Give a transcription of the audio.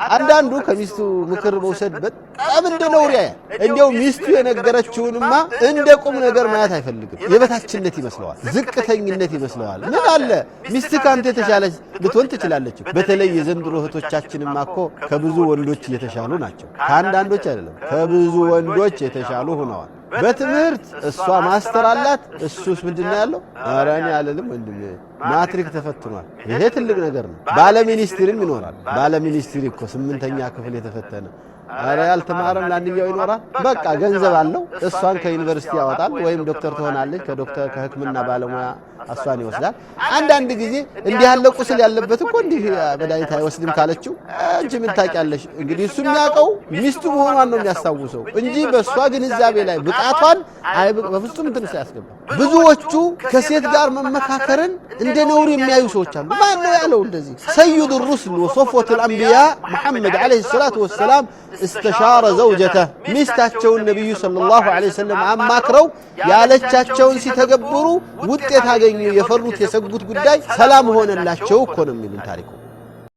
አንዳንዱ ከሚስቱ ምክር መውሰድ በጣም እንደነውር ያያል። እንደው ሚስቱ የነገረችውንማ እንደ ቁም ነገር ማየት አይፈልግም። የበታችነት ይመስለዋል፣ ዝቅተኝነት ይመስለዋል። ምን አለ ሚስት ካንተ የተሻለች ልትሆን ትችላለች። በተለይ የዘንድሮ እህቶቻችንማ እኮ ከብዙ ወንዶች የተሻሉ ናቸው። ከአንዳንዶች አይደለም ከብዙ ወንዶች የተሻሉ ሆነዋል። በትምህርት እሷ ማስተር አላት፣ እሱስ ምንድነው ያለው? ኧረ እኔ አልልም ወንድሜ ማትሪክ ተፈትኗል። ይሄ ትልቅ ነገር ነው። ባለ ሚኒስትሪም ይኖራል። ባለ ሚኒስትሪ እኮ 8ኛ ክፍል የተፈተነ ኧረ ያልተማረም ላንኛው ይኖራል። በቃ ገንዘብ አለው፣ እሷን ከዩኒቨርሲቲ ያወጣል፣ ወይም ዶክተር ትሆናለች። ከሕክምና ባለሙያ እሷን ይወስዳል። አንዳንድ ጊዜ እንዲህ ያለ ቁስል ያለበት እኮ እንዲህ መድኃኒት አይወስድም ካለችው አንቺ ምን ታውቂያለሽ? እንግዲህ እሱ የሚያውቀው ሚስቱ መሆኗን ነው የሚያስታውሰው እንጂ በእሷ ግንዛቤ ላይ ብቃቷን በፍጹም እንትን ሳያስገባ። ብዙዎቹ ከሴት ጋር መመካከርን እንደ ነውር የሚያዩ ሰዎች አሉ። ማን ነው ያለው እንደዚህ? ሰይዱ ሩሱል ወሶፍወቱል አንቢያ መሐመድ ዓለይሂ ሰላቱ ወሰላም استشار زوجته ሚስታቸውን ነብዩ ሰለላሁ ዐለይሂ ወሰለም አማክረው ያለቻቸውን ሲተገብሩ ውጤት አገኙ። የፈሩት የሰጉት ጉዳይ ሰላም ሆነላቸው እኮ ነው የሚሉን ታሪኩ።